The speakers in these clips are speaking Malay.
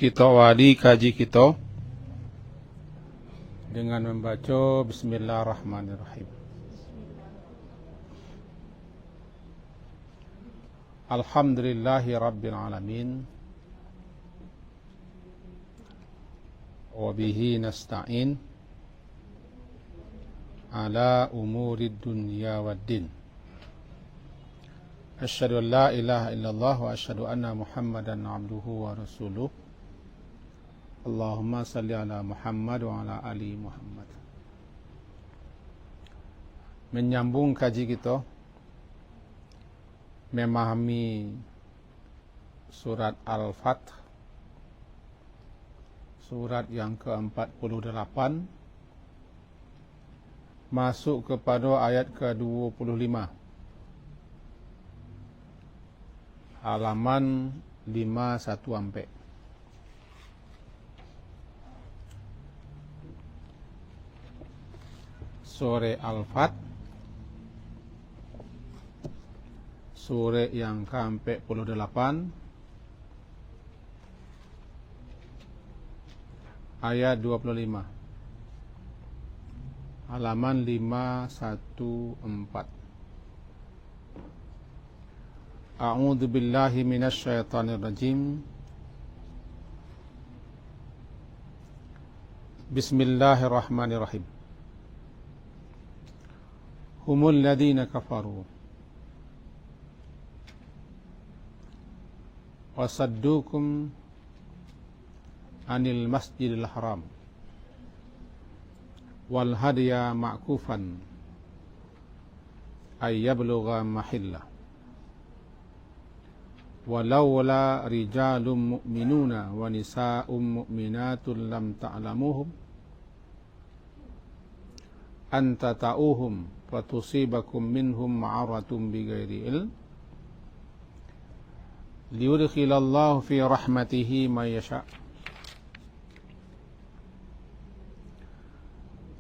Kita awali kaji kita dengan membaca Bismillahirrahmanirrahim. Alhamdulillahi Rabbil Alamin, wa bihi nasta'in ala umuri dunya waddin. Asyhadu an la ilaha illallah wa asyhadu anna Muhammadan abduhu wa rasuluh. Allahumma salli ala Muhammad wa ala ali Muhammad. Menyambung kaji kita memahami surat Al-Fath, surat yang ke-48, masuk kepada ayat ke-25, halaman 51 Surah Al-Fath, surah yang ke-48, ayat 25, halaman 514. A'udzu billahi minasy syaithanir rajim. Bismillahirrahmanirrahim. Humul ladzina kafaru wasaddukum anil masjidil haram wal hadiya ma'kufan ay yablugha mahillah walawla rijalun mu'minuna wa nisa'un mu'minatun lam ta'lamuhum anta ta'uhum fatusibakum minhum ma'aratun bighairi ilm liyudkhilallahu fi rahmatihi man yasha'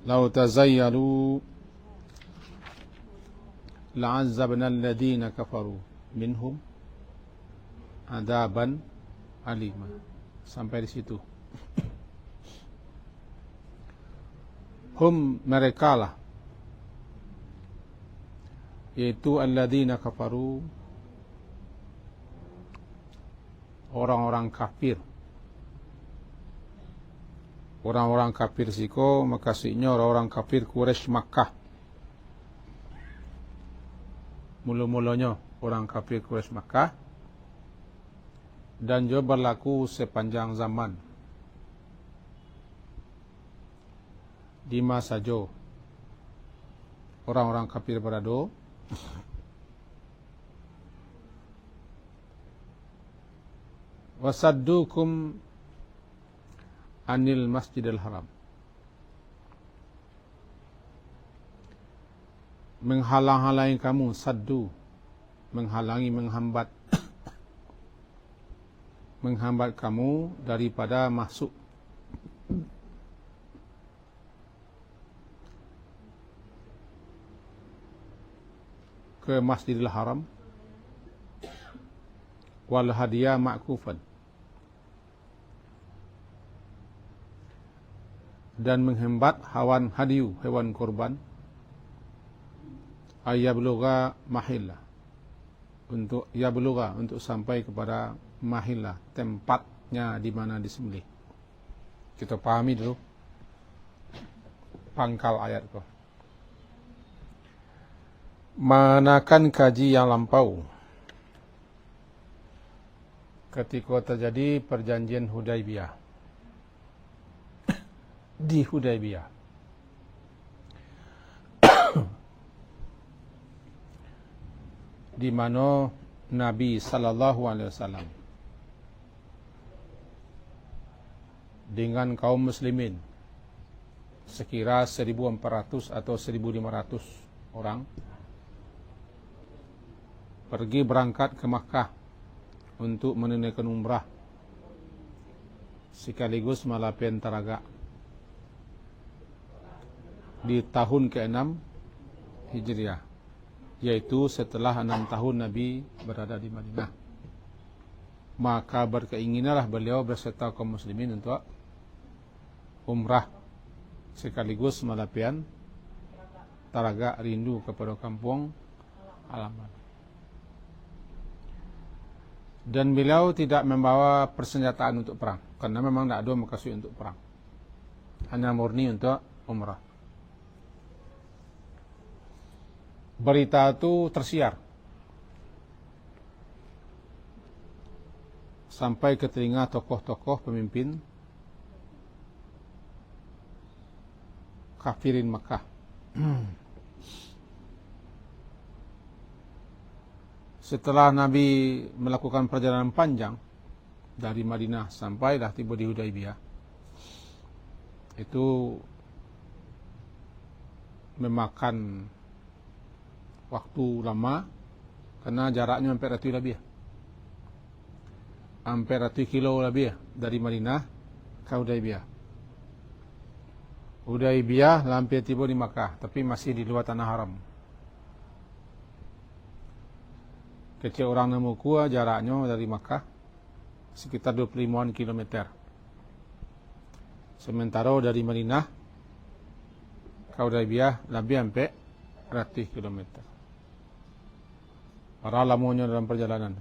law tazayyalu la'azzabna alladhina kafaru minhum adaban alima. Sampai di situ. Hum, mereka lah, yaitu alladzina kafaru, orang-orang kafir. Orang-orang kafir siko makasihnya orang-orang kafir Quraisy Makkah. Mula-mulanya orang kafir Quraisy Makkah, dan juga berlaku sepanjang zaman. Di masa jo orang-orang kafir berada, wasaddukum anil masjidil haram, menghalang-halangi kamu, saddu, menghalangi, menghambat kamu daripada masuk ke Masjidil Haram, wal hadiya ma'kufan, dan menghambat hewan hadiyu, hewan kurban, ayablugha mahillah, untuk yablugha, untuk sampai kepada mahillah, tempatnya di mana disembelih. Kita pahami dulu pangkal ayat itu. Manakan kaji yang lampau ketika terjadi perjanjian Hudaybiyah. Di Hudaybiyah di mana Nabi sallallahu alaihi wasallam dengan kaum muslimin sekira 1.400 atau 1.500 orang pergi berangkat ke Makkah untuk menunaikan umrah sekaligus malapen taraga di tahun ke-6 Hijriah, yaitu setelah 6 tahun Nabi berada di Madinah. maka berkeinginanlah beliau berserta kaum muslimin untuk umrah, sekaligus melampiaskan telaga rindu kepada kampung halaman. Dan beliau tidak membawa persenjataan untuk perang, karena memang tidak ada maksud untuk perang, hanya murni untuk umrah. Berita itu tersiar sampai ke telinga tokoh-tokoh pemimpin kafirin Makkah. Setelah Nabi melakukan perjalanan panjang dari Madinah sampailah tiba di Hudaybiyah, itu memakan waktu lama karena jaraknya hampir 100 lebih. Hampir 100 kilo lebih dari Madinah ke Hudaybiyah. Hudaybiyah hampir tiba di Makkah, tapi masih di luar tanah haram. Kecil orang nemuku jaraknya dari Makkah sekitar 25 km. Sementara dari Madinah ke Hudaybiyah lebih hampir 100 km. Para lamanya dalam perjalanan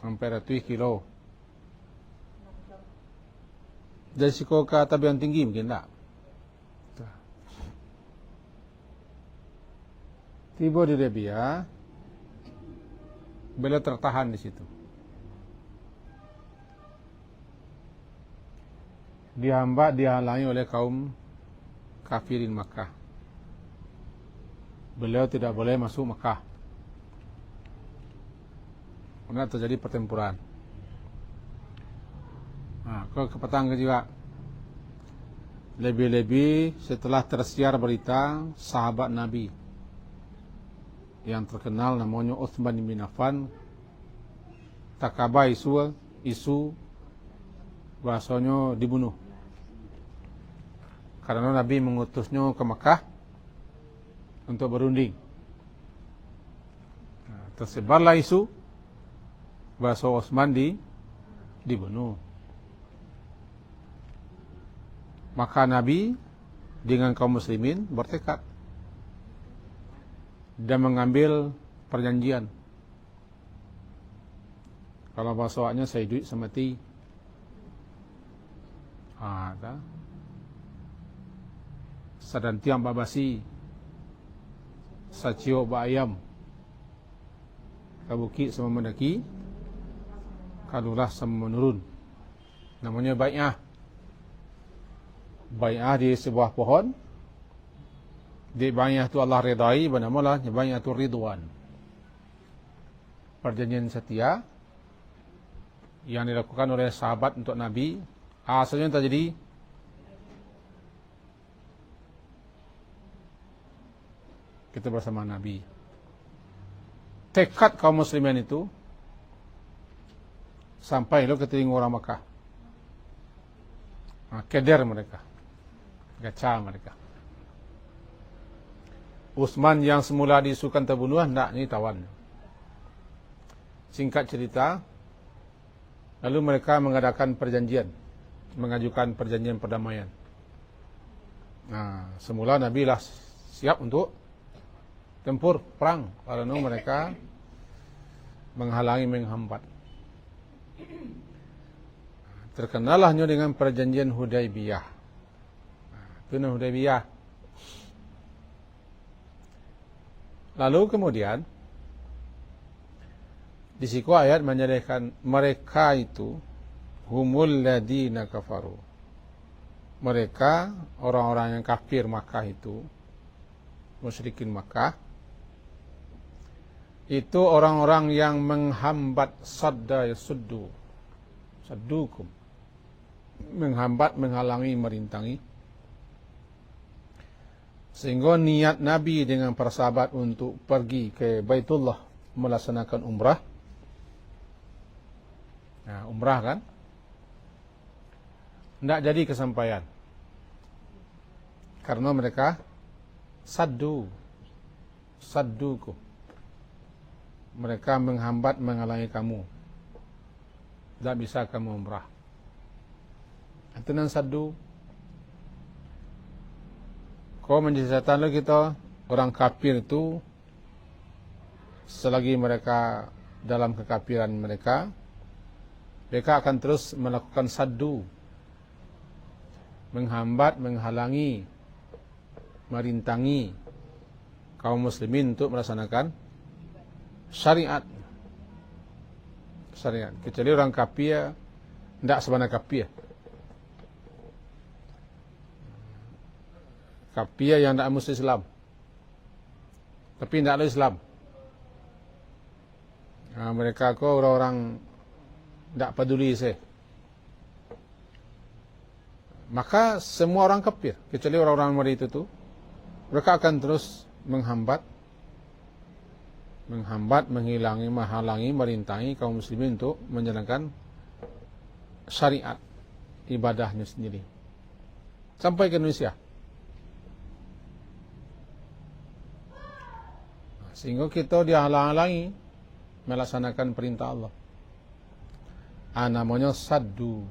hampir 100 kilo. Dari siko ke tabian tinggi mungkin tak. Tiba di Hudaybiyah, beliau tertahan di situ. Dihambat, dihalangi oleh kaum kafirin Makkah. Beliau tidak boleh masuk Makkah. Karena terjadi pertempuran. Ke petang juga. Lebih-lebih setelah tersiar berita sahabat Nabi yang terkenal namanya Utsman bin Affan takabai isu bahasanya dibunuh. Karena Nabi mengutusnya ke Makkah untuk berunding. Tersebarlah isu bahasa Utsman dibunuh. Maka Nabi dengan kaum muslimin bertekad dan mengambil perjanjian. Kalau bahasanya saya duit semati. Sadantiam babasi, sacio ba ayam, kabuki sama mendaki, kalulah sama menurun. Namanya bai'ah. Bai'ah di sebuah pohon. Di bai'ah itu Allah redai, bernamalah bai'atul ridwan. Perjanjian setia yang dilakukan oleh sahabat untuk Nabi. Asalnya terjadi kita bersama Nabi. Tekad kaum muslimin itu sampai lo ke telinga orang Makkah. Keder mereka, gacha mereka. Utsman yang semula diisukan terbunuh, hendak ni tawan. Singkat cerita, lalu mereka mengadakan perjanjian, mengajukan perjanjian perdamaian. Semula Nabi lah siap untuk tempur perang, karena mereka menghalangi, menghambat. Terkenalahnya dengan perjanjian Hudaybiyah. Itu Hudaybiyah. Lalu kemudian di siku ayat menyatakan mereka itu humul ladina kafaru. Mereka orang-orang yang kafir Makkah itu, musyrikin Makkah, itu orang-orang yang menghambat sadda saddukum, menghambat, menghalangi, merintangi, sehingga niat Nabi dengan para sahabat untuk pergi ke Baitullah melaksanakan umrah. Umrah kan tidak jadi kesampaian karena mereka saddukum, mereka menghambat, menghalangi kamu tak bisa kamu umrah. Itu nan sadu. Kau menjadi setan lo kita, orang kafir itu selagi mereka dalam kekafiran mereka akan terus melakukan sadu, menghambat, menghalangi, merintangi kaum muslimin untuk melaksanakan syariat. Kecuali orang kafir, tidak sebenarnya kafir. Kafir yang tidak mesti Islam, tapi tidak ada Islam. Nah, mereka kau orang-orang tidak peduli sih. Maka semua orang kafir, kecuali orang-orang murid itu, mereka akan terus menghambat, menghalangi, merintangi kaum muslimin untuk menjalankan syariat ibadahnya sendiri sampai ke Indonesia. Sehingga kita dihalang-halangi melaksanakan perintah Allah. Namanya saddu.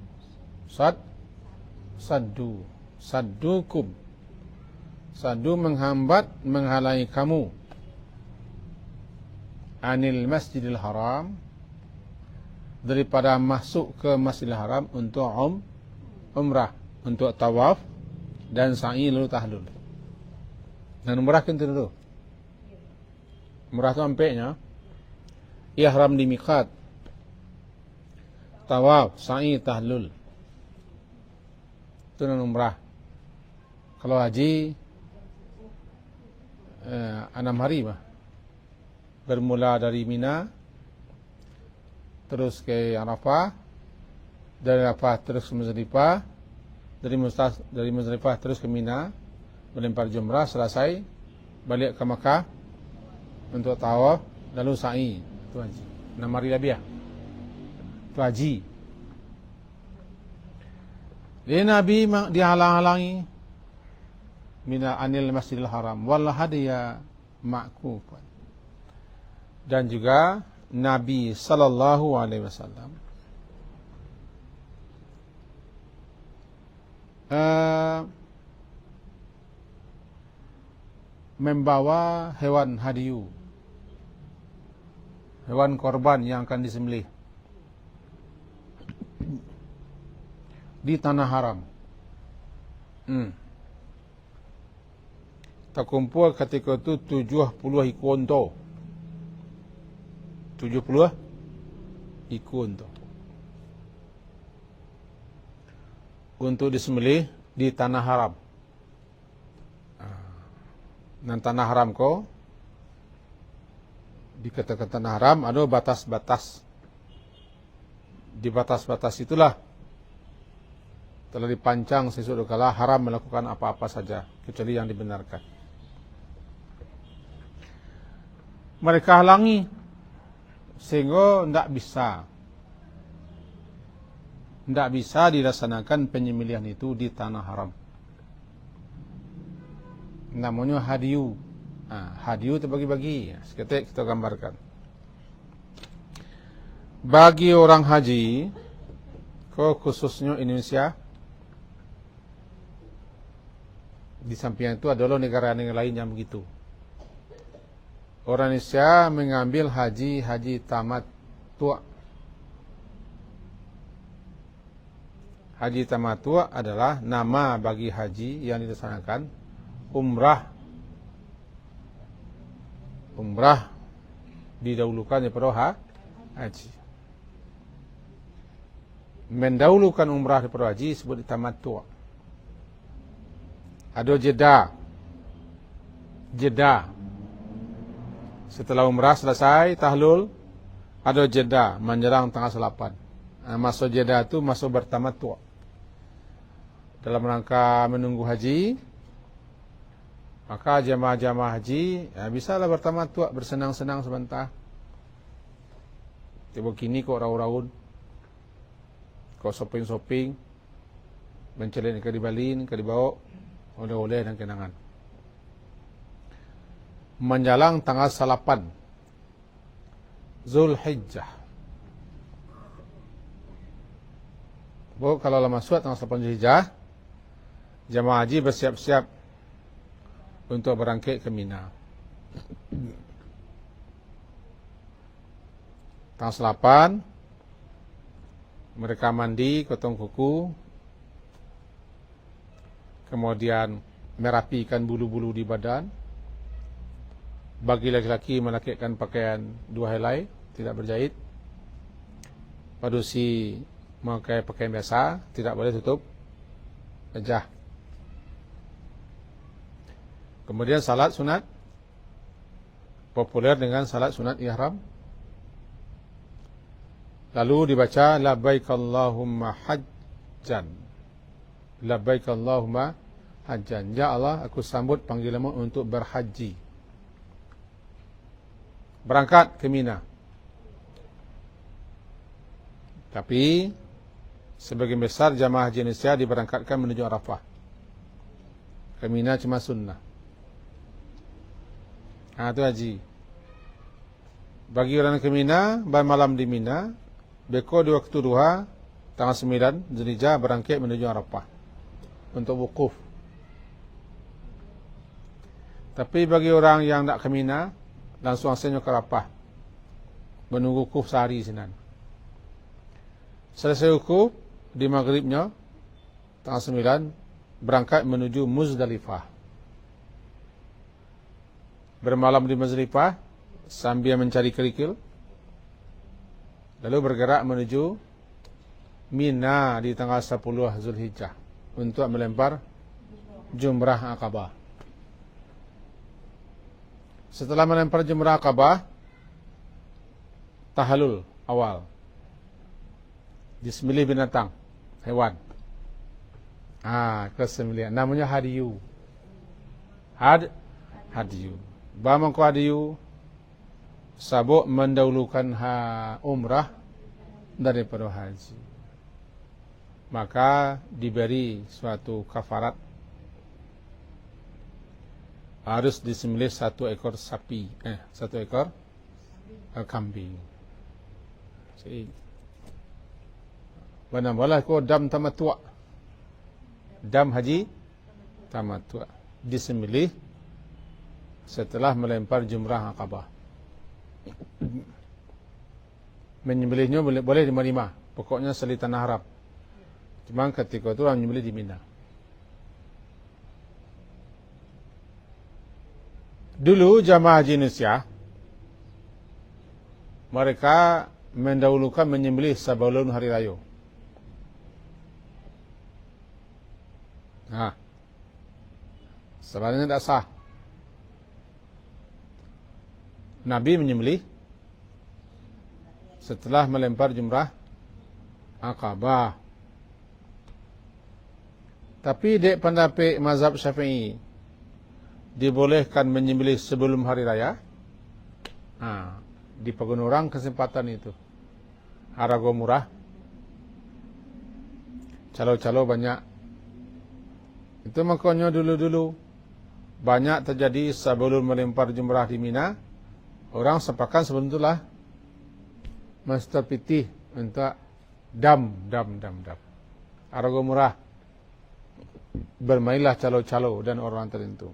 Saddukum. Saddu menghambat, menghalangi kamu. Anil Masjidil Haram, daripada masuk ke Masjidil Haram untuk umrah, untuk tawaf dan sa'i lalu tahlul. Dan umrah kan itu dulu. Umrah itu sampainya ihram di miqat, tawaf, sa'i, tahlul. Itu nan umrah. Kalau haji 6 hari mah. Bermula dari Mina, terus ke Arafah, dari Arafah terus ke Muzdalifah, dari Muzdalifah terus ke Mina, melempar jumrah, selesai, balik ke Makkah untuk tawaf, lalu sa'i. Itu haji. 6 hari lebih ya. Itu haji. Jadi Nabi dihalang-halangi mina anil Masjidil Haram wal hadiya ma'kufan. Dan juga Nabi sallallahu alaihi wasallam membawa hewan hadiyu, hewan korban yang akan disembelih di tanah haram. Terkumpul ketika itu 70 ekor unta. 70 ekor unta untuk disembelih di tanah haram. Dan tanah haram ko dikatakan tanah haram ada batas-batas. Di batas-batas itulah telah dipancang sesuatu kala haram melakukan apa-apa saja kecuali yang dibenarkan. Mereka halangi sehingga tidak bisa dilaksanakan penyembelihan itu di tanah haram. Namanya hadiyu. Hadiyu itu bagi-bagi. Seketik kita gambarkan. Bagi orang haji, khususnya Indonesia, di samping itu adalah negara-negara lain yang begitu. Orang Indonesia mengambil haji tamattu'. Haji tamattu' adalah nama bagi haji yang dilaksanakan umrah. Umrah didahulukan daripada haji. Mendahulukan umrah daripada haji disebut tamattu'. Ada jeda. Setelah umrah selesai, tahlul, ada jeda menjelang tanggal 8. Masuk jeda itu masuk bertamattu'. Dalam rangka menunggu haji, maka jamaah-jamaah haji bisalah bertamattu', bersenang-senang sebentar. Tiba kini kok raun-raun, kok shopping-shopping, mencelin ke dibalin, ke dibawa, oleh-oleh dan kenangan. Menjelang tanggal 8 Zulhijjah. Baru kalau lama suat tanggal 8 Zulhijjah, jamaah haji bersiap-siap untuk berangkit ke Mina. Tanggal 8 mereka mandi, potong kuku, kemudian merapikan bulu-bulu di badan. Bagi laki-laki menakikkan pakaian 2 helai, tidak berjahit. Padusi memakai pakaian biasa, tidak boleh tutup wajah. Kemudian salat sunat, populer dengan salat sunat ihram. Lalu dibaca labbaik Allahumma hajjan. Labbaik Allahumma hajjan. Ya Allah, aku sambut panggilanmu untuk berhaji. Berangkat ke Mina. Tapi sebagian besar jamaah haji Indonesia diberangkatkan menuju Arafah. Ke Mina cuma sunnah. Itu haji. Bagi orang ke Mina, bermalam di Mina, beko di waktu duha, tanggal 9 Zulhijjah berangkat menuju Arafah untuk wukuf. Tapi bagi orang yang nak ke Mina, langsung asalnya ke Arafah, menunggu wukuf sehari sinan. Selesai wukuf di maghribnya, tanggal 9 berangkat menuju Muzdalifah. Bermalam di Muzdalifah sambil mencari kerikil, lalu bergerak menuju Mina di tanggal 10 Zulhijjah untuk melempar Jumrah Aqabah. Setelah melempar Jumrah Aqabah, tahallul awal, disembelih binatang, hewan. Kesembelihan namanya hadiyu. Hadiyu. Bamangku hadiyu sabuk mendahulukan umrah daripada haji. Maka diberi suatu kafarat, harus disembelih 1 ekor sapi, 1 ekor kambing. Benar-benar ko dam tamattu'. Dam haji tamattu'. Disembelih setelah melempar Jumrah Aqabah. Menyembelihnya boleh di mana, pokoknya seli tanah Arab. Cuma ketika itu orang menyembelih di Mina. Dulu jamaah haji Indonesia, mereka mendahulukan menyembelih sebelum hari raya. Sebenarnya tidak sah. Nabi menyembelih setelah melempar Jumrah Aqabah. Tapi dek pendapat mazhab Syafi'i, dibolehkan menyembelih sebelum hari raya. Dipakai orang kesempatan itu. Harga murah. Calo-calo banyak. Itu makanya dulu-dulu banyak terjadi sebelum melempar Jumrah di Mina, orang sepakat sebelum itulah mesti pitih untuk dam. Harga murah. Bermainlah calo-calo dan orang tertentu.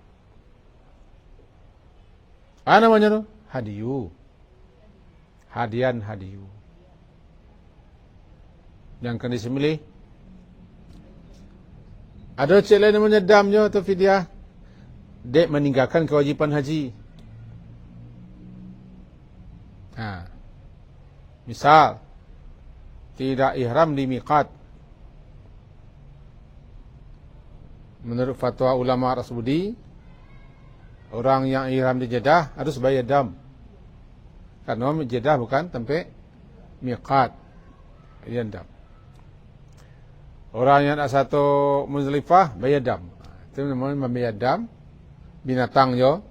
Namanya tu? Hadiyu. Hadiyu. Yang akan disembelih. Ada cik lain namanya damnya atau fidyah. Dek meninggalkan kewajipan haji. Misal, tidak ihram di miqat. Menurut fatwa ulama Arab Saudi, orang yang ihram di Jeddah harus bayar dam. Karena Jeddah bukan tempat miqat. Bayar dam. Orang yang ada satu Muzdalifah bayar dam. Itu namanya membayar dam binatang yo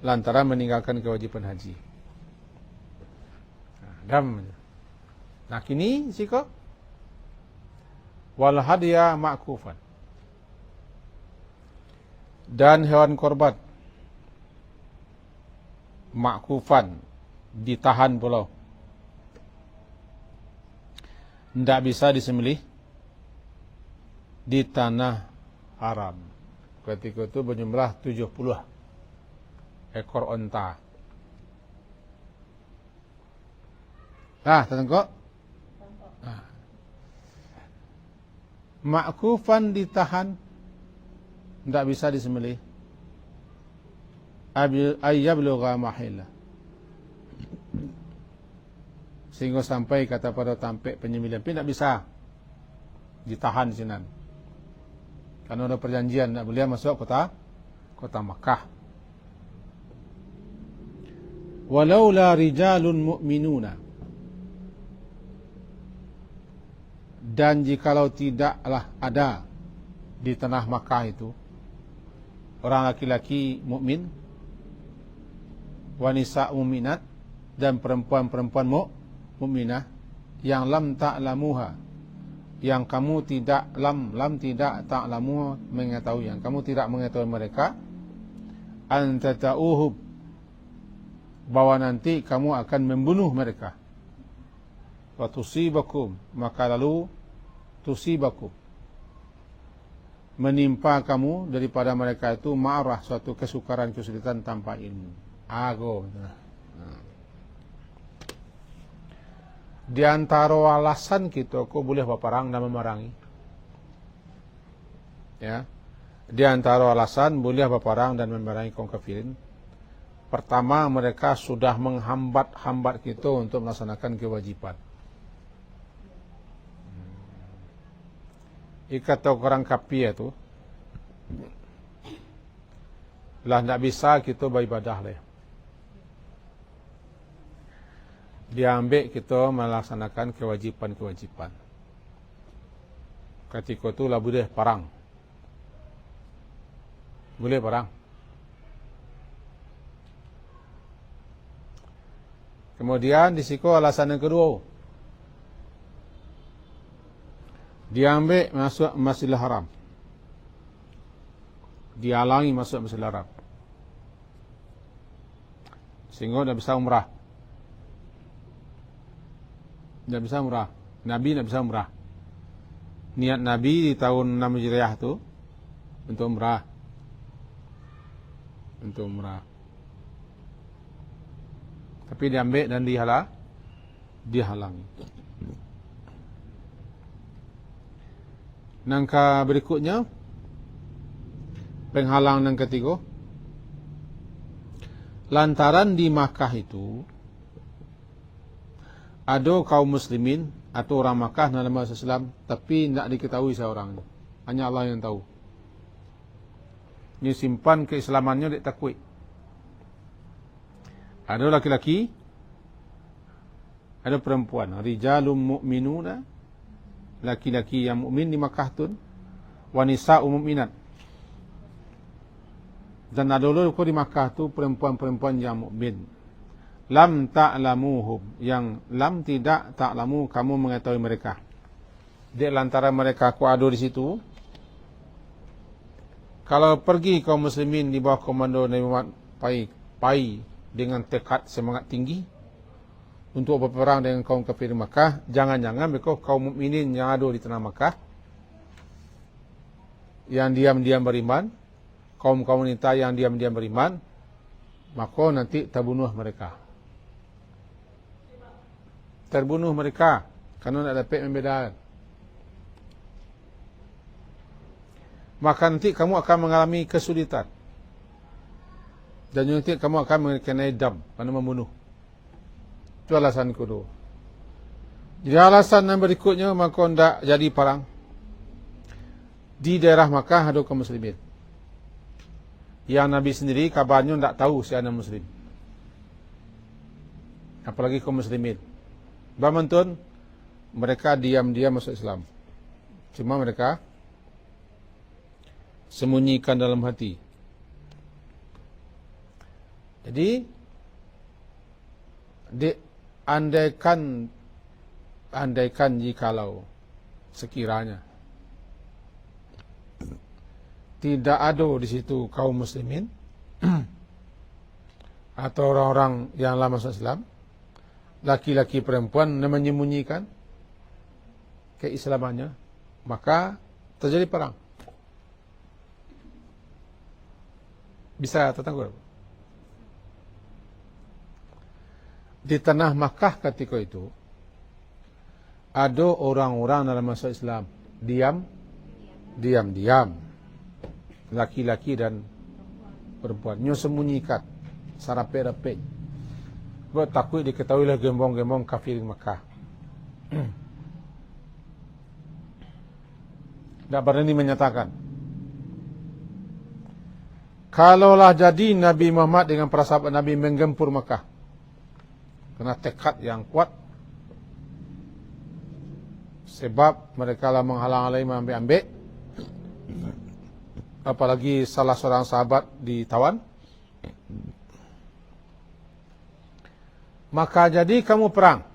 lantaran meninggalkan kewajipan haji. Dam. Nah kini siko wal hadiya ma'kufan. Dan hewan korban ma'kufan, ditahan pulau, tidak bisa disembelih di tanah haram. Ketika itu berjumlah 70 ekor onta. Tengok. Ma'kufan ditahan, tidak bisa disembelih. Ayyablugha mahillah, sehingga sampai kata pada tampik penyembelihan. Tapi tidak bisa ditahan di sini, karena ada perjanjian tidak boleh masuk kota Makkah. Walaula rijalun mu'minuna, dan jikalau tidaklah ada di tanah Makkah itu orang laki-laki mukmin, wanita mukminat, dan perempuan-perempuan mukminah, yang lam ta'lamuha, yang kamu tidak tidak ta'lamu, mengetahui, yang kamu tidak mengetahui mereka, antata'uhum, bahwa nanti kamu akan membunuh mereka, wa tusibakum, maka lalu tusibakum, menimpa kamu daripada mereka itu ma'rah, suatu kesukaran, kesulitan tanpa ilmu. Di antara alasan kita kok boleh berperang dan memerangi. Ya. Di antara alasan boleh berperang dan memerangi kaum kafirin. Pertama, mereka sudah menghambat kita untuk melaksanakan kewajiban. Kata orang kafir itu, lah tidak bisa kita beribadah lah. Diambil kita melaksanakan kewajipan-kewajipan. Ketika itu lah boleh perang. Boleh perang. Kemudian di situ alasan yang kedua, diambil masuk Masjidil Haram, dihalangi masuk Masjidil Haram, sehingga tidak bisa umrah. Tidak bisa umrah. Nabi tidak bisa umrah. Niat Nabi di tahun 6 Hijriah itu untuk umrah. Untuk umrah. Tapi diambil dan dihalangi. Nangka berikutnya, penghalang yang ketiga, lantaran di Makkah itu ada kaum muslimin atau orang Makkah dalam bahasa Islam, tapi tidak diketahui seorang, hanya Allah yang tahu. Ini simpan keislamannya di takwik. Ada laki-laki, ada perempuan, rijalum mu'minuna, laki-laki yang mukmin di Makkah tu, wanita mukminat. Dan ada dulu di Makkah tu perempuan-perempuan yang mukmin. Lam ta'lamuhum, yang lam tidak ta'lamu, kamu mengetahui mereka. Di lantaran mereka aku ada di situ. Kalau pergi kaum muslimin di bawah komando Nabi Muhammad pai dengan tekad semangat tinggi untuk berperang dengan kaum kafir Makkah, jangan-jangan mereka kaum mukminin yang ada di tanah Makkah yang diam-diam beriman, kaum wanita yang diam-diam beriman, maka nanti terbunuh mereka. Terbunuh mereka karena tidak dapat membedakan. Maka nanti kamu akan mengalami kesulitan. Dan nanti kamu akan mengenai dam, karena membunuh. Itu alasan kedua. Jadi alasan yang berikutnya, maka tidak jadi perang. Di daerah Makkah ada kaum muslimin. Yang Nabi sendiri kabarnya tidak tahu siapa muslim. Apalagi kaum muslimin. Bamantun, mereka diam-diam masuk Islam. Cuma mereka sembunyikan dalam hati. Jadi, andaikan jikalau sekiranya tidak ada di situ kaum muslimin atau orang-orang yang lama masuk Islam, laki-laki perempuan menyembunyikan keislamannya, maka terjadi perang. Bisa tertangguh. Di tanah Makkah ketika itu ada orang-orang dalam masuk Islam diam, laki-laki dan perempuan, nyo sembunyikan sarapek-rapek. Buat takut diketahui oleh gembong-gembong kafir Makkah. Tak berani menyatakan. Kalaulah jadi Nabi Muhammad dengan para sahabat Nabi menggempur Makkah, kena tekad yang kuat, sebab mereka lah menghalang-halangi mengambil-ambil, apalagi salah seorang sahabat ditawan. Maka jadi kamu perang.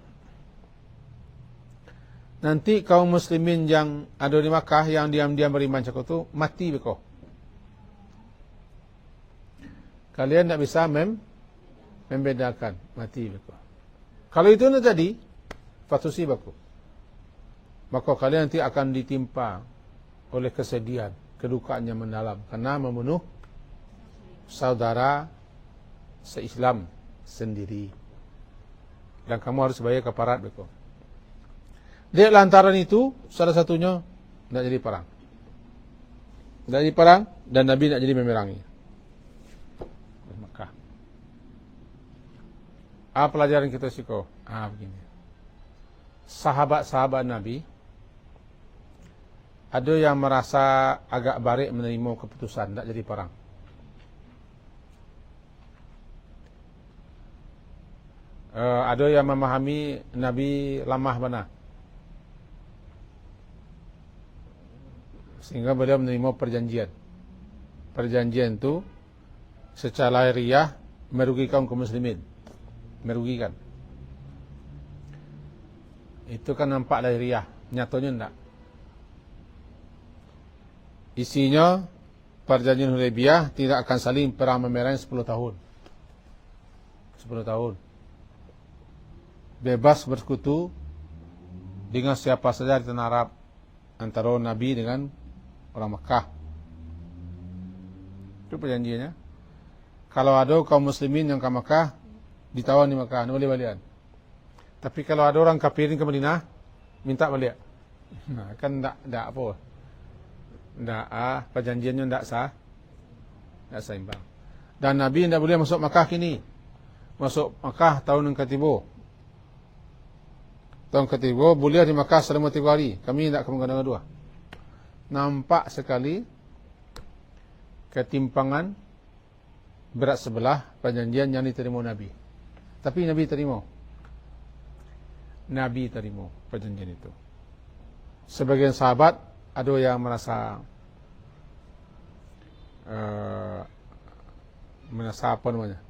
Nanti kaum muslimin yang ada di Makkah yang diam-diam beriman cakap itu mati beko. Kalian tak bisa membedakan, mati beko. Kalau itu tidak jadi, fatusi beko. Maka kalian nanti akan ditimpa oleh kesedihan, kedukaan yang mendalam karena membunuh saudara se-Islam sendiri. Dan kamu harus bayar kafarat beko. Di lantaran itu, salah satunya tidak jadi perang. Tidak jadi perang dan Nabi tidak jadi memerangi. Maka apa pelajaran kita siko? Begini. Sahabat-sahabat Nabi ada yang merasa agak barik menerima keputusan tidak jadi perang. Ada yang memahami Nabi lamah benar, sehingga beliau menerima perjanjian. Perjanjian itu secara lahiriah merugikan kaum muslimin. Merugikan. Itu kan nampak lahiriah, nyatanya tidak. Isinya perjanjian Hudaybiyah tidak akan saling perang memerangi 10 tahun. 10 tahun. Bebas bersekutu dengan siapa saja di tanah Arab, antara Nabi dengan orang Makkah. Itu perjanjiannya. Kalau ada kaum muslimin yang ke Makkah, ditawan di Makkah, boleh balikan. Tapi kalau ada orang kafirin ke Madinah, minta balik. Nah, kan tak apa. Perjanjiannya tak sah. Tak seimbang. Dan Nabi tidak boleh masuk Makkah kini. Masuk Makkah tahun yang ketiga. Tahun ketiga boleh di Makkah selama 3 hari. Kami tidak kemungkinan kedua. Nampak sekali ketimpangan berat sebelah perjanjian yang diterima Nabi. Tapi Nabi terima. Nabi terima perjanjian itu. Sebagian sahabat ada yang merasa apa namanya?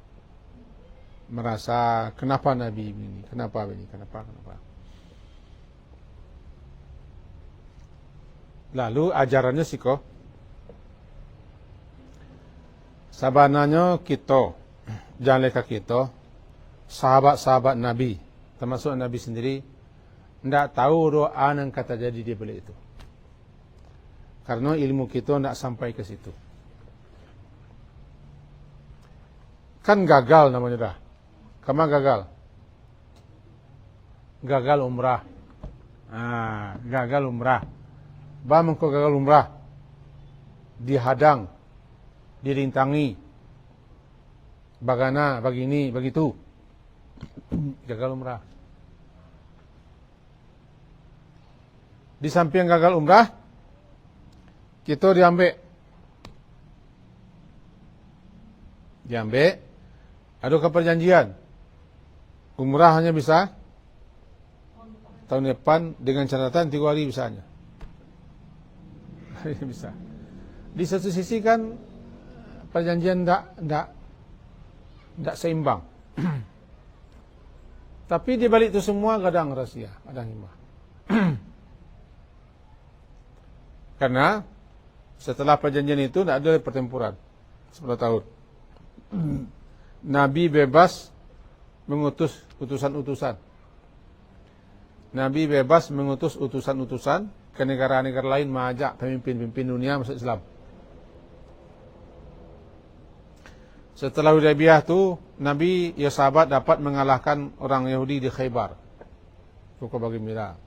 Merasa kenapa Nabi ini? Kenapa? Lalu ajarannya siko, sabananya kita, jangan leka kita, sahabat-sahabat Nabi, termasuk Nabi sendiri, tidak tahu doa yang kata jadi dia balik itu. Karena ilmu kita tidak sampai ke situ. Kan gagal namanya dah. Kamu gagal. Gagal umrah. Gagal umrah. Mengko gagal umrah, dihadang, dirintangi, bagana, begini, begitu, gagal umrah. Di samping gagal umrah, kita diambil, ada perjanjian, umrah hanya bisa tahun depan dengan catatan 3 hari bisanya. Bisa. Di satu sisi kan perjanjian tidak seimbang. Tapi di balik itu semua kadang rahasia, kadang hikmah. Karena setelah perjanjian itu tidak ada pertempuran 10 tahun. Nabi bebas mengutus utusan-utusan. Nabi bebas mengutus utusan-utusan ke negara-negara lain, mengajak pemimpin-pemimpin dunia masuk Islam. Setelah Hudaybiyah tu, Nabi ya sahabat dapat mengalahkan orang Yahudi di Khaybar, suku Bani Mira.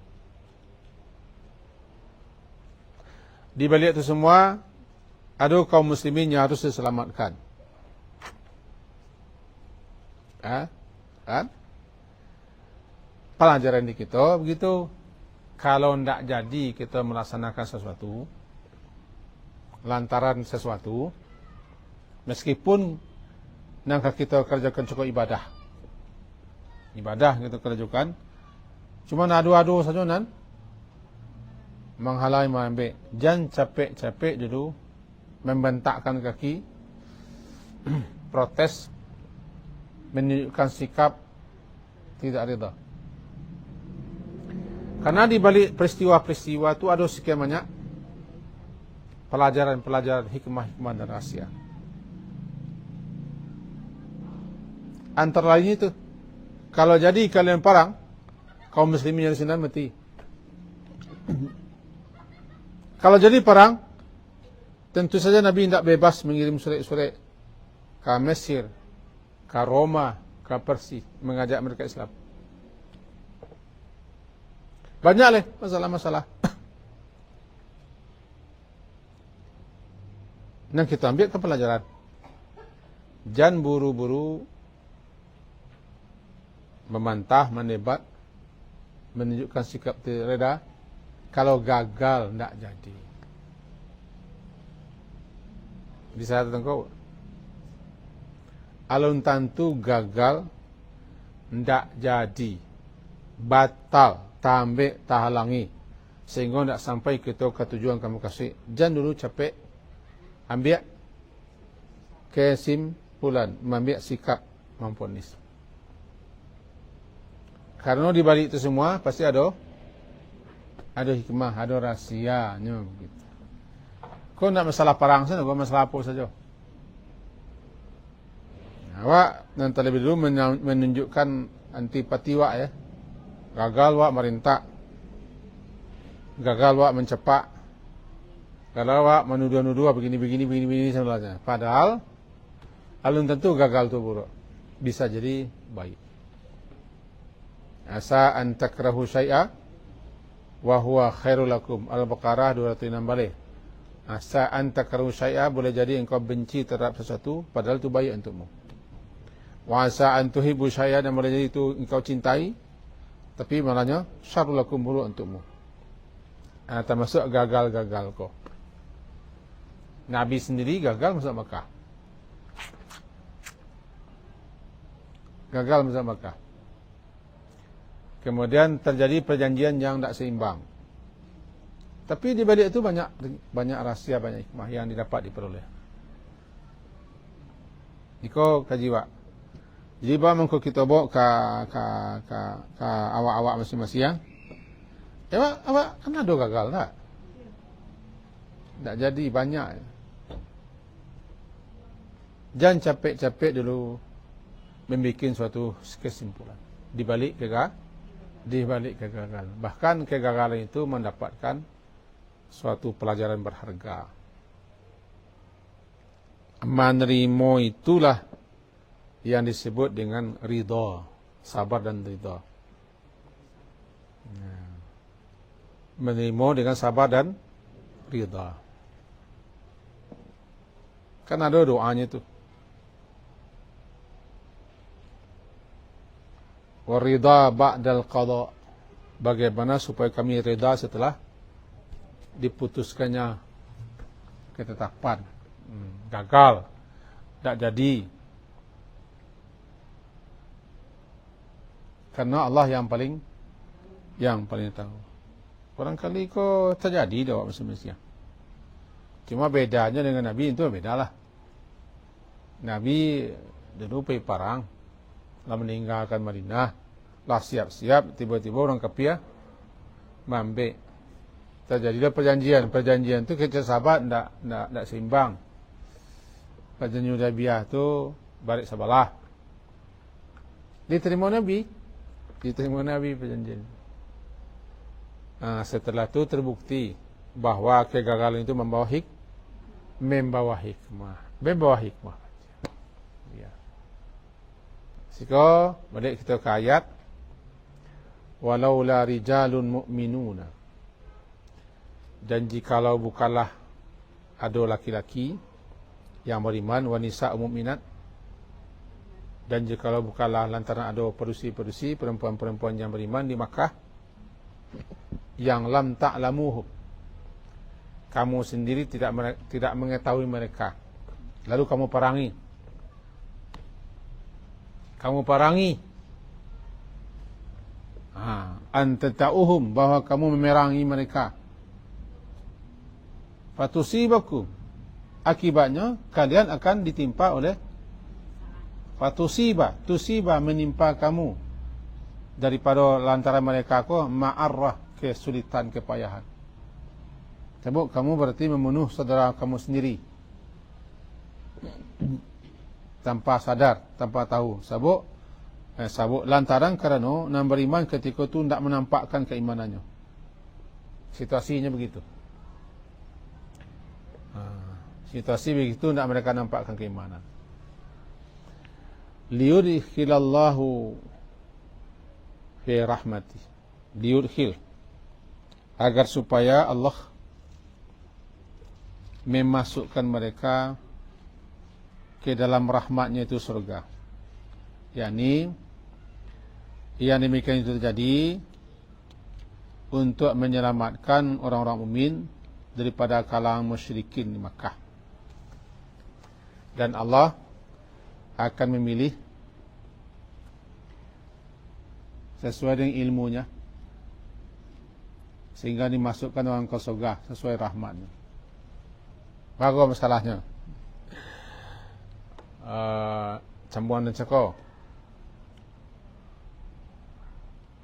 Di balik itu semua, ada kaum muslimin yang harus diselamatkan. Kan? Pelajaran di kita begitu. Kalau tidak jadi kita melaksanakan sesuatu lantaran sesuatu, meskipun yang kita kerjakan cukup ibadah kita kerjakan, cuma adu-adu saja nan menghalangi mengambil. Jangan capek-capek dulu membentakkan kaki, protes, menunjukkan sikap tidak reda. Karena di balik peristiwa-peristiwa itu ada sekian banyak pelajaran-pelajaran, hikmah-hikmah dan rahasia. Antara lain itu, kalau jadi kalian perang, kaum muslimin yang di sini mati. Kalau jadi perang, tentu saja Nabi tidak bebas mengirim surat-surat ke Mesir, ke Roma, ke Persia, mengajak mereka Islam. Banyak leh masalah-masalah. Yang kita ambil ke pelajaran. Jangan buru-buru memantah, menebat, menunjukkan sikap tidak reda. Kalau gagal, tidak jadi. Bisa tengok. Alun tantu gagal, tidak jadi, batal, tambah, tak halangi, sehingga tidak sampai kita ke tujuan kamu kasih. Jangan dulu capek, ambil kesimpulan, ambil sikap memponis. Karena di balik itu semua pasti ada hikmah, ada rahasianya begitu. Kau nak masalah perang saja, kau masalah apa saja. Awak nanti lebih dulu menunjukkan antipati wak ya. Gagal wak merintak, gagal wak mencepak, gagal wak menuduh-nuduh begini sebenarnya. Padahal alun tentu gagal tu buruk, bisa jadi baik. Asa an takrahu syai'a wa huwa khairul lakum. Al-Baqarah 206 balik. Asa an takrahu syai'a, boleh jadi engkau benci terhadap sesuatu padahal itu baik untukmu. Wa asa an tuhibbu syai'a, dan boleh jadi itu engkau cintai tapi malahnya syarrul lakum, buruk untukmu. Termasuk gagal-gagal kau. Nabi sendiri gagal masuk Makkah. Gagal masuk Makkah. Kemudian terjadi perjanjian yang tak seimbang. Tapi di balik itu banyak rahsia, banyak hikmah yang didapat diperoleh. Iko kajiwa. Jadi bawa mengko kita bawa ke awak-awak masing-masing yang. Ya, awak kan ada gagal tak? Tak jadi banyak. Jangan capek-capek dulu membuat suatu kesimpulan. Di balik kegagalan. Bahkan kegagalan itu mendapatkan suatu pelajaran berharga. Menerima itulah yang disebut dengan ridha, sabar dan ridha. Menerima dengan sabar dan ridha. Kan ada doanya itu. Waridha ba'dal qada. Bagaimana supaya kami rida setelah diputuskannya ketetapan. Gagal, tak jadi. Karena Allah yang paling tahu. Barangkali kau terjadi dah semestinya. Cuma bedanya dengan Nabi itu bedalah. Nabi dulu pergi perang, lah meninggalkan Madinah, lah siap-siap, tiba-tiba orang kafir mambe. Terjadilah perjanjian itu kita sahabat tidak seimbang. Perjanjian Hudaybiyah itu balik sebelah. Diterima Nabi perjanjian. Setelah itu terbukti bahawa kegagalan itu membawa hikmah. Ya. Siko balik kita ke ayat walaula rijalun mu'minuna. Dan jikalau bukanlah ada laki-laki yang beriman, wanita mukminat, dan jikalau bukanlah lantaran ada perusi-perusi perempuan-perempuan yang beriman di Makkah yang lam ta'lamuhum, kamu sendiri tidak mengetahui mereka, lalu kamu perangi antata'uhum, bahwa kamu memerangi mereka, fatusibakum, akibatnya kalian akan ditimpa oleh tusiba menimpa kamu daripada lantaran mereka ma'arrah, kesulitan, kepayahan. Sebab kamu berarti membunuh saudara kamu sendiri tanpa sadar, tanpa tahu. Sebab lantaran kerana nak beriman ketika itu tidak menampakkan keimanannya. Situasinya begitu. Situasi begitu tidak mereka nampakkan keimanan. Liyudkhilallahu fi rahmati, liyudkhil, agar supaya Allah memasukkan mereka ke dalam rahmatnya, itu surga. yakni yang demikian itu terjadi untuk menyelamatkan orang-orang mukmin daripada kalangan musyrikin di Makkah. Dan Allah akan memilih sesuai dengan ilmunya, sehingga dimasukkan orang ke surga sesuai rahmatnya. Bagus masalahnya. Cambuan dan cakap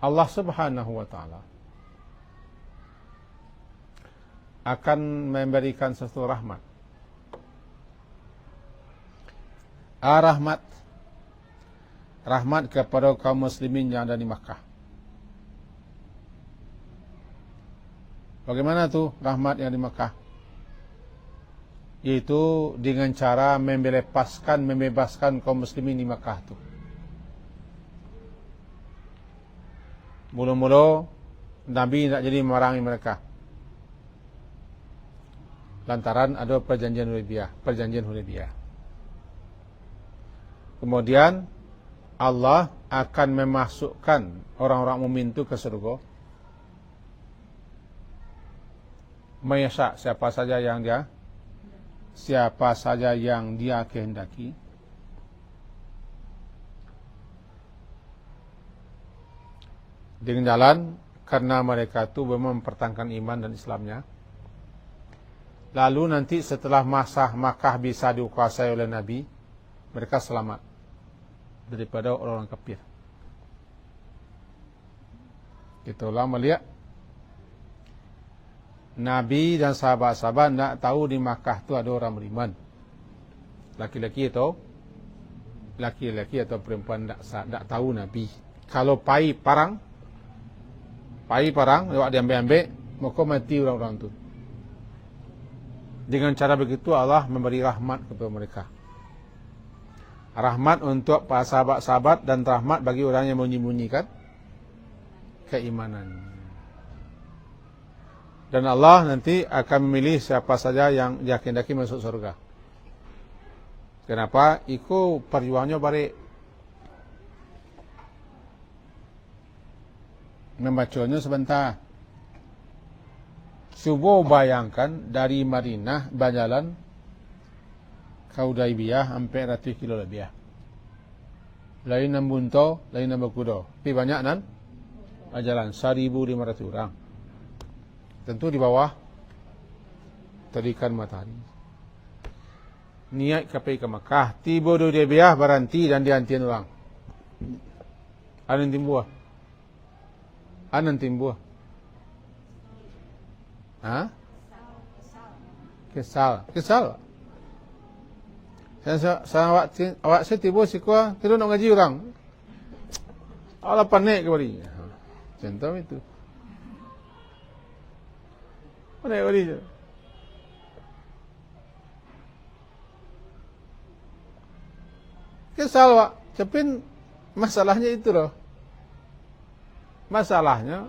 Allah Subhanahu wa ta'ala akan memberikan sesuatu rahmat. Rahmat kepada kaum muslimin yang ada di Makkah. Bagaimana tu rahmat yang di Makkah? Yaitu dengan cara membebaskan kaum muslimin di Makkah tu. Mula-mula Nabi tak jadi memerangi mereka, lantaran ada perjanjian Hudaybiyah. Kemudian Allah akan memasukkan orang-orang mukmin itu ke surga. Mayasya, siapa saja yang dia kehendaki. Dengan jalan karena mereka itu mempertahankan iman dan Islamnya. Lalu nanti setelah masa Makkah bisa dikuasai oleh Nabi, mereka selamat daripada orang-orang kafir. Itulah melihat Nabi dan sahabat-sahabat nak tahu di Makkah tu ada orang beriman, laki-laki atau perempuan, tak tahu Nabi. Kalau pai parang lewat diambil-ambil, maka mati orang-orang tu. Dengan cara begitu Allah memberi rahmat kepada mereka. Rahmat untuk para sahabat-sahabat dan rahmat bagi orang yang menyembunyikan keimanan. Dan Allah nanti akan memilih siapa saja yang dia kehendaki masuk surga. Kenapa? Iku perjuangannya baik. Membacanya sebentar. Cuba bayangkan dari Madinah berjalan ke Hudaybiyah sampai 100 kilo lebih. Lain nan bunto, lain nan berkuda. Tapi banyak nan berjalan 1,500 orang. Tentu di bawah terikan matahari. Niat sampai ke Makkah, tiba di Hudaybiyah berhenti dan dihantian orang. Anan timbul. Kesal. Awak saya tiba sikwa, tidak nak ngaji orang. Allah panik kembali. Contoh itu. Mana yang ni? Kesal Pak. Cepin masalahnya itu loh. Masalahnya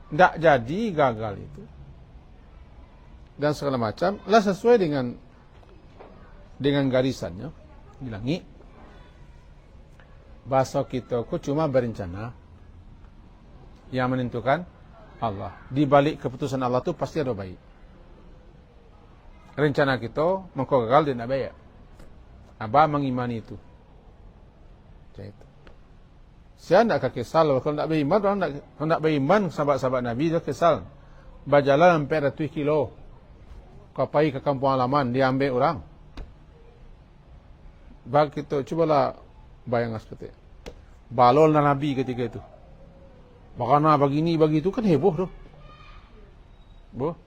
tidak jadi gagal itu. Dan segala macam lah sesuai dengan garisannya. Bilangi bahasa kita ku cuma berencana, yang menentukan Allah. Di balik keputusan Allah tu pasti ada baik. Rencana kita mengko gagal dia nak baik. Abah mengimani itu. Itu. Saya nak kesal kalau nak beriman, orang nak beriman sahabat-sahabat Nabi dia kesal. Berjalan sampai ratus kilo. Kapai ke kampung halaman diambil orang. Bagi kita cubalah bayang seperti balol Nabi ketika itu. Bagaimana begini bagi itu kan heboh tu. Boh.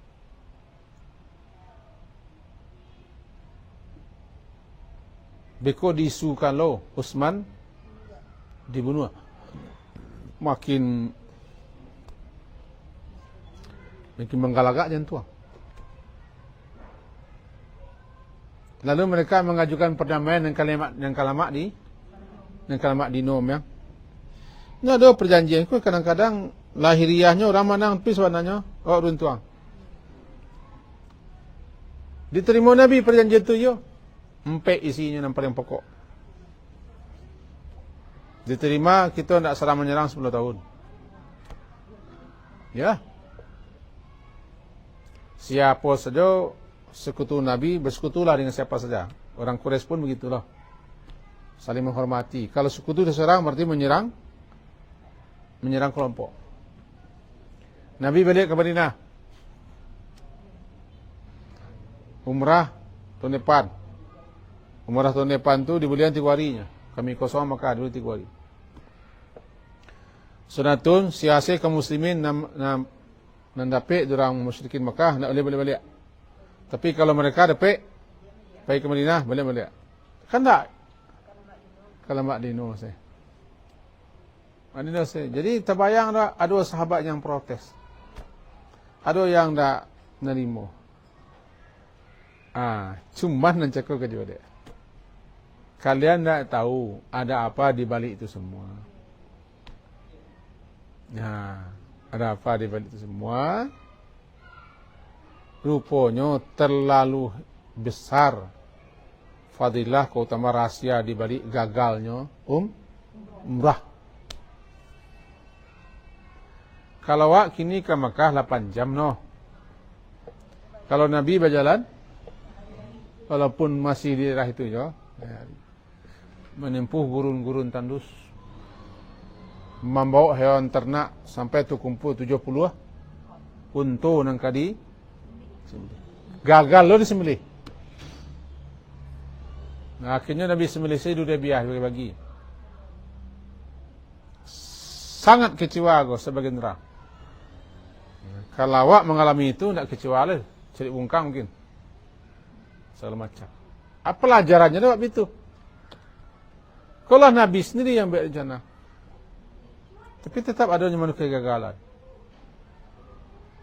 Beko diisukan lo Utsman dibunuh. Makin menggalagak jantung. Lalu mereka mengajukan perdamaian yang kalamak di Nom ya. Ini ada perjanjian ku kadang-kadang lahiriahnya orang manang pis warnanya runtuang. Diterima Nabi perjanjian itu yo. Empat isinya yang paling pokok. Diterima kita tidak serang menyerang 10 tahun. Ya. Siapa saja sekutu Nabi bersekutulah dengan siapa saja. Orang Quraisy pun begitulah. Saling menghormati. Kalau sekutu diserang berarti menyerang kelompok. Nabi balik ke Madinah. Umrah tahun depan. Umrah tahun depan tu di bulan 3 harinya. Kami kosong Makkah dulu 3 hari. Sunatun siasai kaum muslimin nandapik durang musyrikin Makkah nak boleh balik. Tapi kalau mereka dapat pergi ke Madinah balik. Kan tak? Kalau mak dino saya. Madinah saya. Jadi terbayang tak ada sahabat yang protes. Ada yang tak nerima. Cuma nak cakap ke dia. Kalian tak tahu ada apa di balik itu semua. Ada apa di balik itu semua? Rupanya terlalu besar fadilah keutamaan rahasia di balik gagalnya umrah. Kalau awak kini ke Makkah 8 jam no. Kalau Nabi berjalan walaupun masih di daerah itu ya, menempuh gurun-gurun tandus, membawa hewan ternak sampai tu kumpul 70 unta nang kadi gagal lo disembelih. Nah, akhirnya Nabi sembelih saya dia biar bagi-bagi. Sangat kecewa aku sebagai nerang. Kalau awak mengalami itu tidak kecewa lah, cari bungkang mungkin. Segala macam. Apa pelajarannya waktu itu? Kalau Nabi sendiri yang berencana. Tapi tetap adanya manusia kegagalan.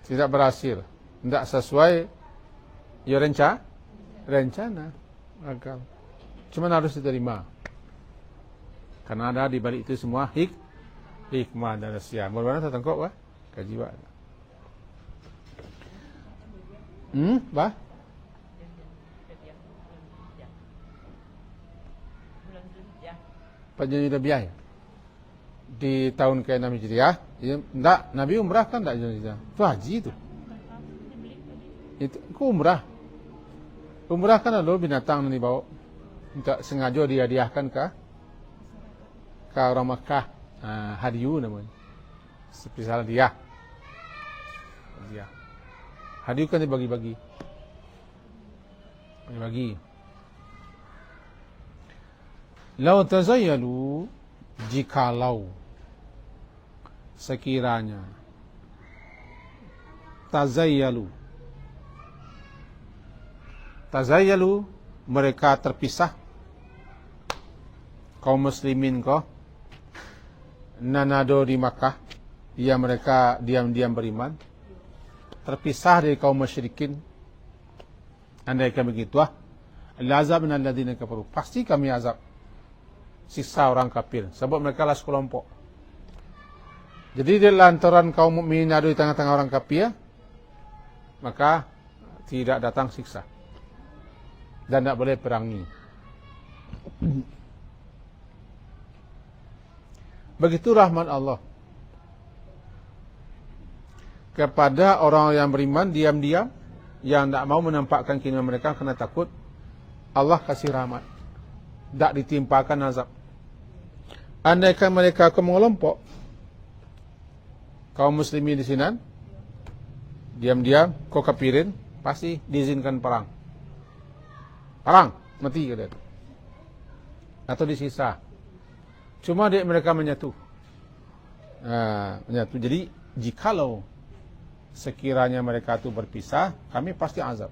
Tidak berhasil. Tidak sesuai ya rencana gagal. Cuma harus diterima. Karena ada di balik itu semua hikmah dan rahsia. Mudah-mudahan tertangkap wah kaji wah. Bah? Perjanjian Hudaybiyah ya? Di tahun ke-6 Hijriah, enggak, Nabi umrah kan enggak Hijriah. Itu haji itu. Itu umrah. Umrah kan ada binatang yang dibawa. Untuk sengaja dihadiahkan ke orang Makkah. Hadiyu namanya. Seperti salah dia. Hadiyu kan dibagi-bagi. Bagi-bagi. Lau tazayyalu, jikalau sekiranya tazayyalu mereka terpisah kaum muslimin ko nanado di Makkah, mereka diam-diam beriman, terpisah dari kaum musyrikin. Andaikan begitu, al-azab min alladziina kafaru, pasti kami azab, siksa orang kafir, sebab mereka lah sekelompok. Jadi di lantaran kaum mukminin ada di tengah-tengah orang kafir, maka tidak datang siksa dan tidak boleh perangi. Begitu rahmat Allah kepada orang yang beriman, diam-diam, yang tidak mau menampakkan keinginan mereka kerana takut, Allah kasih rahmat, tak ditimpakan azab. Andaikan mereka akan mengelompok, kaum muslimin di sini, diam-diam, kau kafirin, pasti diizinkan perang. Perang, mati ke dia. Atau disisa. Cuma mereka menyatu. Menyatu. Jadi, jikalau sekiranya mereka itu berpisah, kami pasti azab.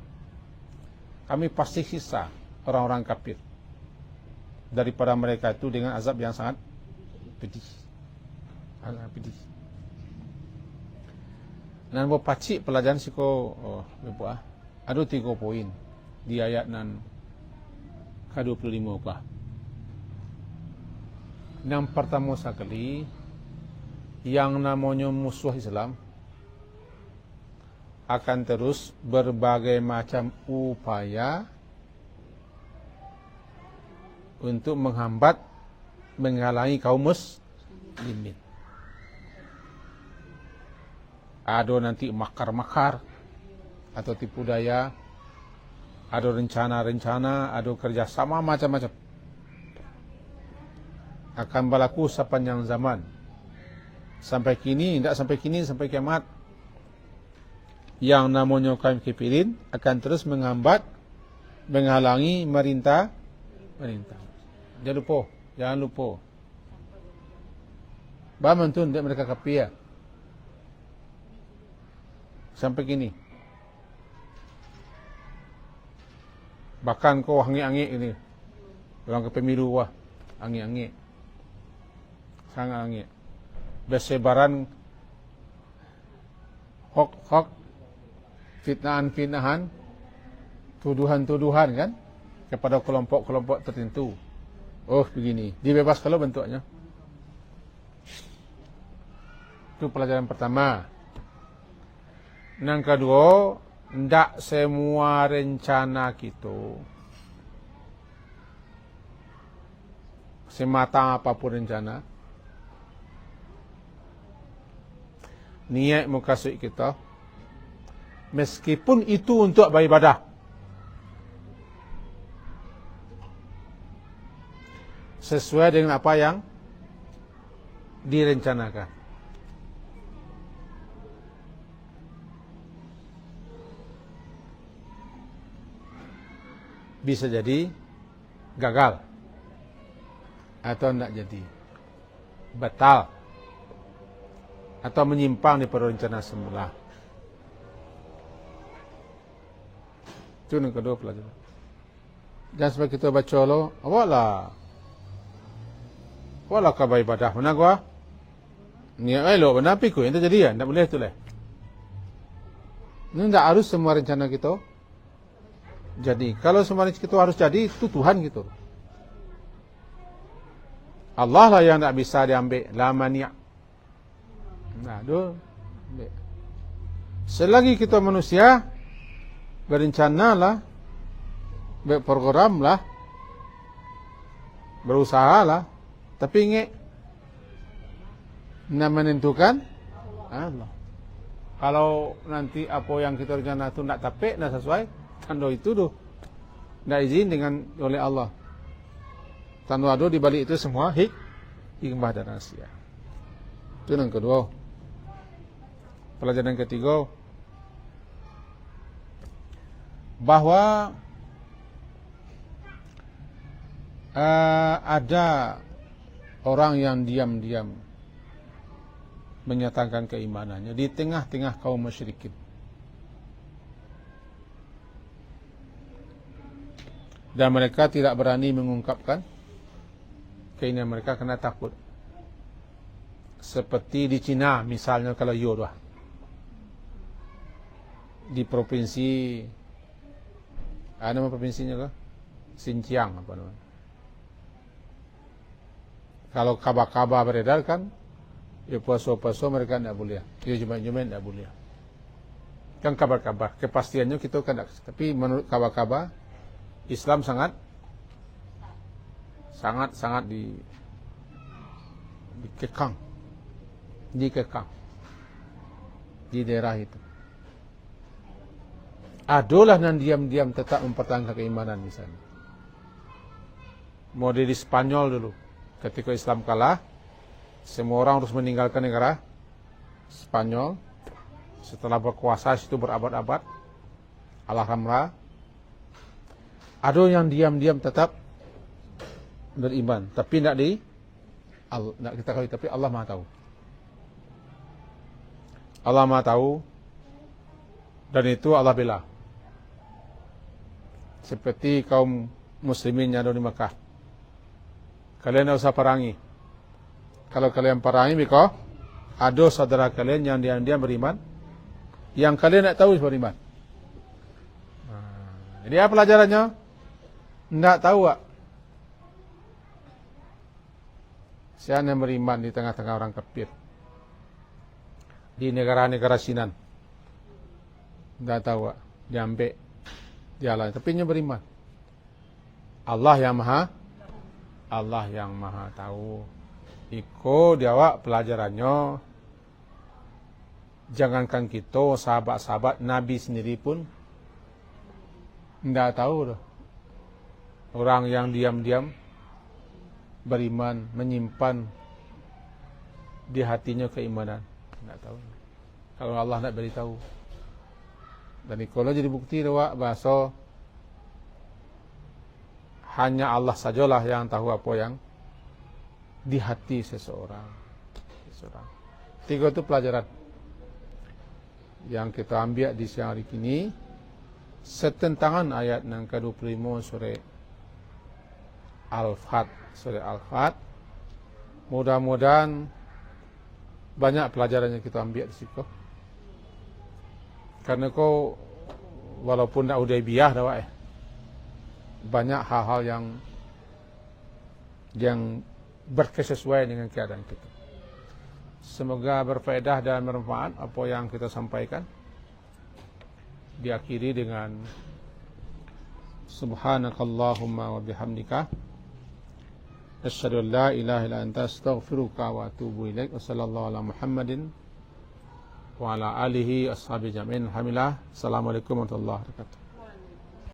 Kami pasti sisa orang-orang kafir daripada mereka itu dengan azab yang sangat pedih. Sangat pedih. Dan berpacik pelajaran siko ada 3 poin di ayat nan ke-25 kah. Yang pertama sekali, yang namanya musuh Islam akan terus berbagai macam upaya untuk menghambat, menghalangi kaum muslimin. Ada nanti makar-makar atau tipu daya, ada rencana-rencana, ada kerjasama macam-macam. Akan berlaku sepanjang zaman. Sampai kini, tidak sampai kini, sampai kiamat. Yang namanya kaum kafirin akan terus menghambat, menghalangi merintah. Jangan lupa. Bagaimana mereka kafir sampai kini. Bahkan kau angik-angik ini, orang ke pemilu angik-angik, sangat angik. Bersebaran hok, fitnahan, tuduhan kan kepada kelompok-kelompok tertentu. Oh begini, dibebas kalau bentuknya. Itu pelajaran pertama. Yang kedua, tidak semua rencana kita, semata apapun rencana, niat mukasik kita, meskipun itu untuk beribadah, sesuai dengan apa yang direncanakan. Bisa jadi gagal atau tidak jadi, batal atau menyimpang dari rencana semula. Itu yang kedua pelajaran. Jangan sampai kita baca lo, wala ka ibadah mana gua? Ni lo benar piku yang terjadi ya, tidak boleh tu lah. Ini tidak harus semua rencana kita jadi. Kalau semua rencana kita harus jadi, itu Tuhan gitu. Allah lah yang tidak bisa diambil, la mani'. Nah, selagi kita manusia berencana lah, berprogram lah, berusaha lah, tapi ingat nak menentukan Allah. Kalau nanti apa yang kita rencana itu tidak tepat, tidak sesuai, tanda itu tidak izin dengan oleh Allah. Tanda ada di balik itu semua hikmah dan rahasia. Itu yang kedua. Pelajaran yang ketiga, bahwa ada orang yang diam-diam menyatakan keimanannya di tengah-tengah kaum musyrikin. Dan mereka tidak berani mengungkapkan keinginan mereka kerana takut. Seperti di Cina misalnya, kalau Yodah. di provinsi, nama provinsinya kah? Xinjiang apa namanya. Kalau kabar-kabar beredar kan, ya puasa-puasa mereka tidak boleh, ya Jumat-Jumat tidak boleh. Kan kabar-kabar, kepastiannya kita kan tidak. Tapi menurut kabar-kabar, Islam sangat dikekang di daerah itu. Adalah yang diam-diam tetap mempertahankan keimanan di sana. Model di Spanyol dulu, ketika Islam kalah, semua orang harus meninggalkan negara Spanyol. Setelah berkuasa situ berabad-abad, alhamdulillah, ada yang diam-diam tetap beriman, tapi tidak kita ketahui, tapi Allah Maha tahu. Allah Maha tahu, dan itu Allah bela. Seperti kaum muslimin yang ada di Mekah. Kalian tidak usah perangi. Kalau kalian perangi, maka ada saudara kalian yang diam-diam beriman, yang kalian tidak tahu beriman. Jadi apa pelajarannya? Tidak tahu, Pak. Siapa yang beriman di tengah-tengah orang kafir, di negara-negara Sinan? Tidak tahu, Pak. Diambil jalan, tapi dia beriman. Allah yang maha tahu. Iko diawak pelajarannya. Jangankan kita, sahabat-sahabat Nabi sendiri pun tidak tahu loh. Orang yang diam-diam beriman, menyimpan di hatinya keimanan, tidak tahu. Kalau Allah tidak beritahu. Dan kalau jadi bukti bahasa hanya Allah sajalah yang tahu apa yang di hati seseorang. Tiga itu pelajaran yang kita ambil di siang hari ini, setentangan ayat yang ke-25 surah Al-Fat. Mudah-mudahan banyak pelajaran yang kita ambil di situ. Karena kau walaupun tak Hudaybiyah dah, banyak hal-hal yang berkesesuaian dengan keadaan kita. Semoga berfaedah dan bermanfaat apa yang kita sampaikan. Diakhiri dengan Subhanakallahumma wa bihamdika asyhadu an la ilaha illa anta astaghfiruka wa atubu ilaik. Wassallallahu ala Muhammadin wa ala alihi ashabi jami'in. Alhamdulillah. Assalamualaikum warahmatullahi wabarakatuh.